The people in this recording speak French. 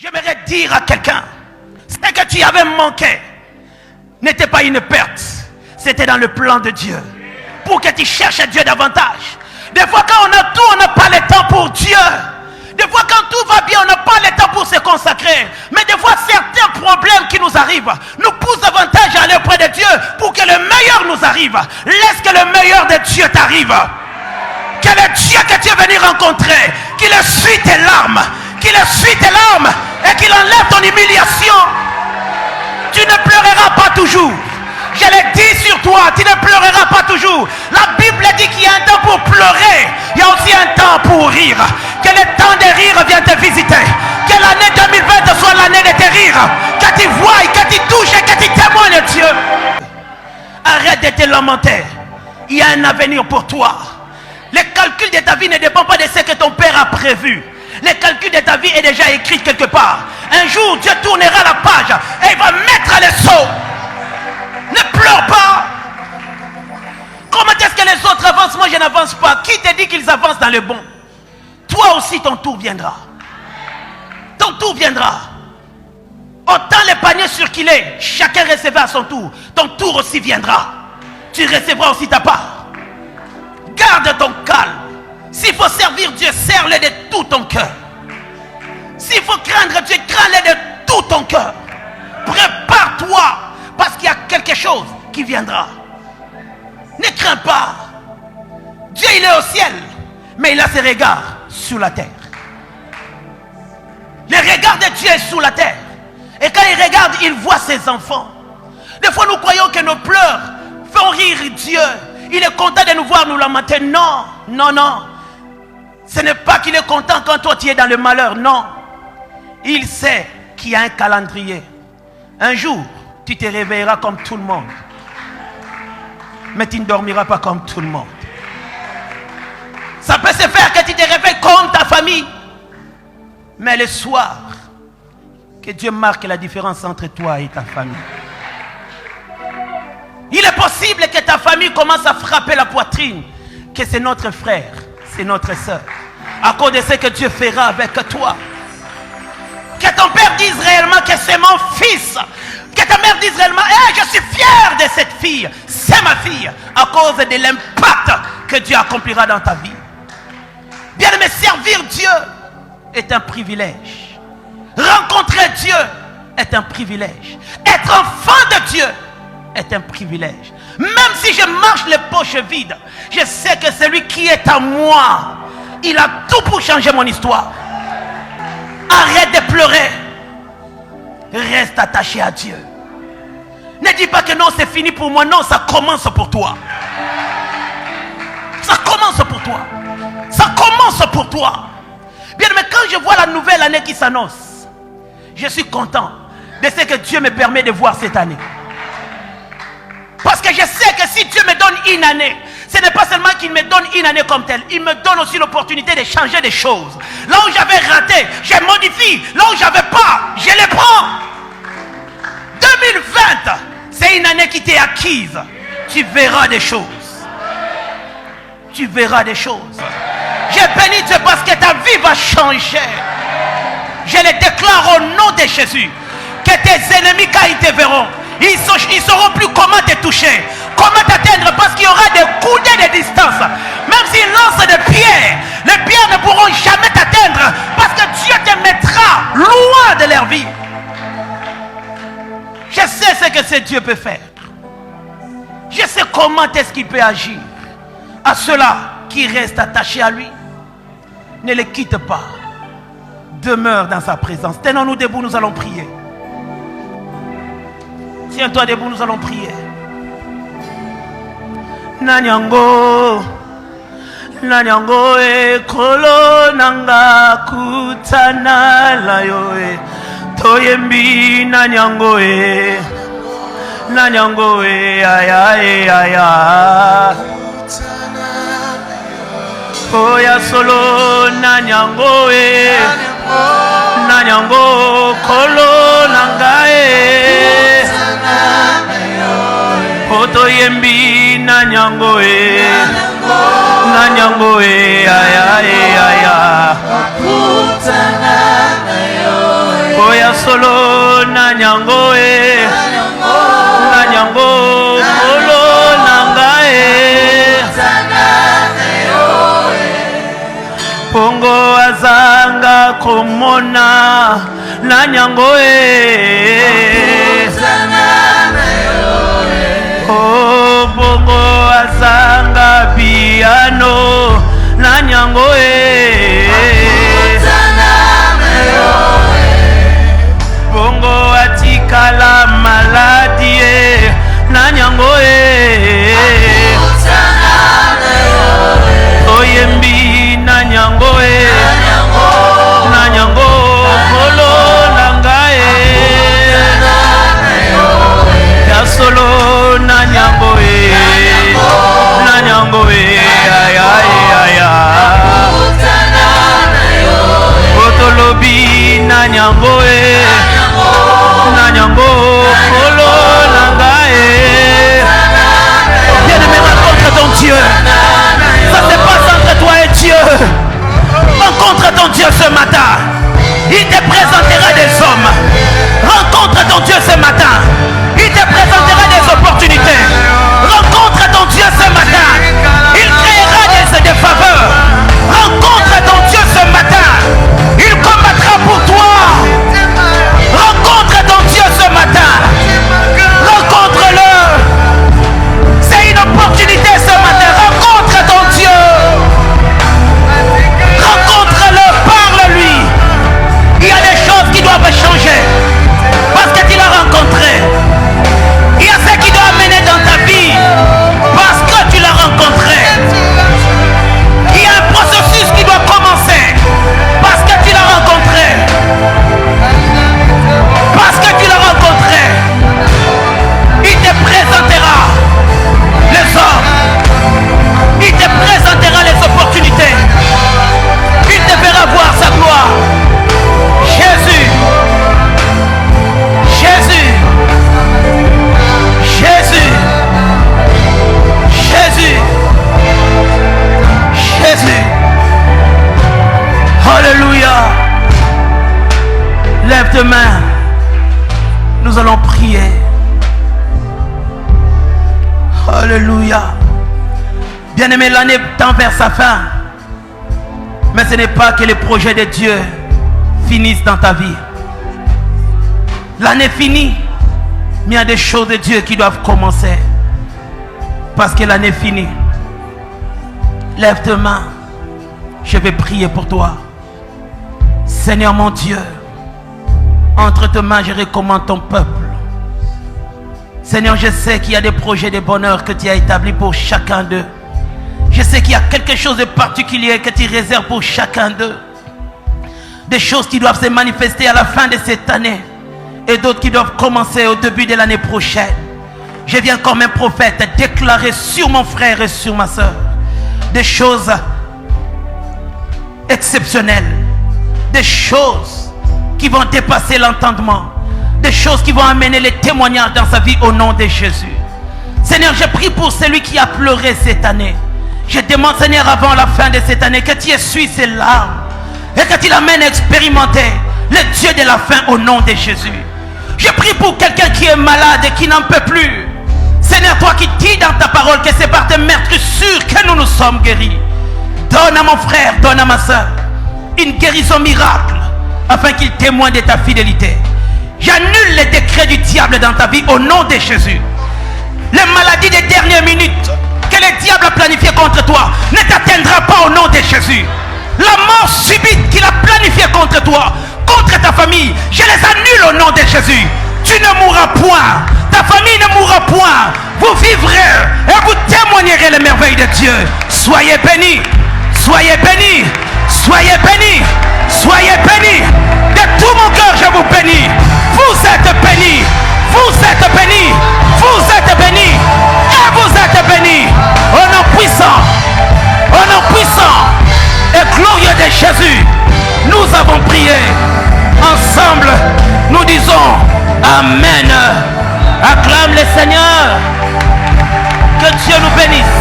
J'aimerais dire à quelqu'un, ce que tu avais manqué n'était pas une perte, c'était dans le plan de Dieu. Pour que tu cherches Dieu davantage. Des fois quand on a tout, on n'a pas le temps pour Dieu. Des fois quand tout va bien, on n'a pas le temps pour se consacrer. Mais des fois certains problèmes qui nous arrivent nous poussent davantage à aller auprès de Dieu pour que le meilleur nous arrive. Laisse que le meilleur de Dieu t'arrive. Que le Dieu que tu es venu rencontrer, qu'il essuie tes larmes, qu'il essuie tes larmes et qu'il enlève ton humiliation. Tu ne pleureras pas toujours. Je l'ai dit sur toi, tu ne pleureras pas toujours. La Bible dit qu'il y a un temps pour pleurer, il y a aussi un temps pour rire. Que le temps de rire vienne te visiter. Que l'année 2020 soit l'année de tes rires. Que tu voies, que tu touches et que tu témoignes Dieu. Arrête de te lamenter. Il y a un avenir pour toi. Le calcul de ta vie ne dépend pas de ce que ton père a prévu. Le calcul de ta vie est déjà écrit quelque part. Un jour, Dieu tournera la page et il va mettre les sauts. Ne pleure pas. Comment est-ce que les autres avancent? Moi, je n'avance pas. Qui te dit qu'ils avancent dans le bon? Toi aussi, ton tour viendra. Ton tour viendra. Autant les paniers sur qu'il est, chacun recevra à son tour. Ton tour aussi viendra. Tu recevras aussi ta part. Garde ton calme. S'il faut servir Dieu, serre-le de tout ton cœur. S'il faut craindre Dieu, crains-le de tout ton cœur. Prépare-toi, parce qu'il y a quelque chose qui viendra. Ne crains pas. Dieu, il est au ciel, mais il a ses regards sur la terre. Le regard de Dieu est sur la terre. Et quand il regarde, il voit ses enfants. Des fois, nous croyons que nos pleurs font rire Dieu. Il est content de nous voir nous lamenter. Non, non, non. Ce n'est pas qu'il est content quand toi tu es dans le malheur. Non. Il sait qu'il y a un calendrier. Un jour, tu te réveilleras comme tout le monde. Mais tu ne dormiras pas comme tout le monde. Ça peut se faire que tu te réveilles comme ta famille. Mais le soir, que Dieu marque la différence entre toi et ta famille. Il est possible que ta famille commence à frapper la poitrine. Que c'est notre frère, c'est notre soeur. À cause de ce que Dieu fera avec toi. Que ton père dise réellement que c'est mon fils. Que ta mère dise réellement, hey, je suis fier de cette fille. C'est ma fille. À cause de l'impact que Dieu accomplira dans ta vie. Bien aimé, servir Dieu est un privilège. Rencontrer Dieu est un privilège. Être enfant de Dieu est un privilège. Même si je marche les poches vides, je sais que celui qui est à moi, il a tout pour changer mon histoire. Arrête de pleurer. Reste attaché à Dieu. Ne dis pas que non, c'est fini pour moi. Non, ça commence pour toi. Ça commence pour toi. Ça commence pour toi. Bien, mais quand je vois la nouvelle année qui s'annonce, je suis content de ce que Dieu me permet de voir cette année. Parce que je sais que si Dieu me donne une année, ce n'est pas seulement qu'il me donne une année comme telle. Il me donne aussi l'opportunité de changer des choses. Là où j'avais raté, je modifie. Là où j'avais pas, je les prends. 2020, c'est une année qui t'est acquise. Tu verras des choses. Tu verras des choses. Je bénis Dieu parce que ta vie va changer. Je le déclare au nom de Jésus. Que tes ennemis, quand ils te verront, ils ne sauront plus comment te toucher, comment t'atteindre, parce qu'il y aura des coudées de distance. Même s'ils lancent des pierres, les pierres ne pourront jamais t'atteindre, parce que Dieu te mettra loin de leur vie. Je sais ce que ce Dieu peut faire. Je sais comment est-ce qu'il peut agir. À ceux-là qui restent attachés à lui, ne les quitte pas. Demeure dans sa présence. Tenons-nous debout, nous allons prier. Tiens-toi debout, nous allons prier. Nanyango, Nanyango e kolo nanga kutana layo e toyembi Nanyango e Nanyango e aya e aya Oya solo Nanyango e Nanyango kolo nanga e Oto yembi Nanyango e Nanyango e aya e aya solo na nyango e na nyango molo nangae pongo azanga komona na nyango e oh pongo azanga piano na nyango e bongo atikala maladie na nyango e oyembi na nyango e na nyango kolo nanga e ya solo na nyango e na nyango e aya aya otolobi na nyango e na nyango kolo nanga e. Bien-aimé, rencontre ton Dieu. Ça se passe entre toi et Dieu. Rencontre ton Dieu ce matin. Il te présentera des hommes. Rencontre ton Dieu ce matin. Il te présentera des opportunités. Rencontre ton Dieu ce matin. Il créera des faveurs. Rencontre ton Dieu ce matin. Il combattra pour toi. Rencontre ton Dieu ce matin. Rencontre-le. C'est une opportunité ce matin. Rencontre ton Dieu. Rencontre-le. Parle-lui. Il y a des choses qui doivent changer. Parce que tu l'as rencontré. Il y a ce qui doit amener dans ta vie. Parce que tu l'as rencontré. Il y a un processus qui doit commencer. Parce que tu l'as rencontré. Parce que tu l'as rencontré. Il te présentera les hommes. Il te présentera les opportunités. Il te fera voir sa gloire. Jésus. Jésus. Jésus. Jésus. Jésus. Alléluia. Lève tes mains. Nous allons prier. Alléluia. Bien-aimé, l'année tend vers sa fin. Mais ce n'est pas que les projets de Dieu finissent dans ta vie. L'année finit. Mais il y a des choses de Dieu qui doivent commencer. Parce que l'année finit. Lève tes mains. Je vais prier pour toi. Seigneur mon Dieu, entre tes mains, je recommande ton peuple. Seigneur, je sais qu'il y a des projets de bonheur que tu as établis pour chacun d'eux. Je sais qu'il y a quelque chose de particulier que tu réserves pour chacun d'eux. Des choses qui doivent se manifester à la fin de cette année. Et d'autres qui doivent commencer au début de l'année prochaine. Je viens comme un prophète déclarer sur mon frère et sur ma soeur des choses exceptionnelles. Des choses qui vont dépasser l'entendement. Des choses qui vont amener les témoignages dans sa vie au nom de Jésus. Seigneur, je prie pour celui qui a pleuré cette année. Je demande, Seigneur, avant la fin de cette année, que tu essuies ses larmes et que tu l'amènes à expérimenter le Dieu de la fin au nom de Jésus. Je prie pour quelqu'un qui est malade et qui n'en peut plus. Seigneur, toi qui dis dans ta parole que c'est par tes meurtrissures que nous nous sommes guéris. Donne à mon frère, donne à ma soeur une guérison miracle afin qu'il témoigne de ta fidélité. J'annule les décrets du diable dans ta vie au nom de Jésus. Les maladies des dernières minutes que le diable a planifiées contre toi ne t'atteindra pas au nom de Jésus. La mort subite qu'il a planifiée contre toi, contre ta famille, je les annule au nom de Jésus. Tu ne mourras point. Ta famille ne mourra point. Vous vivrez et vous témoignerez les merveilles de Dieu. Soyez bénis. Soyez bénis. Soyez bénis. Soyez bénis. De tout mon cœur, je vous bénis. Vous êtes bénis. Vous êtes bénis. Vous êtes bénis. Et vous êtes bénis. Au nom puissant. Au nom puissant et glorieux de Jésus, nous avons prié. Ensemble, nous disons Amen. Acclame le Seigneur. Que Dieu nous bénisse.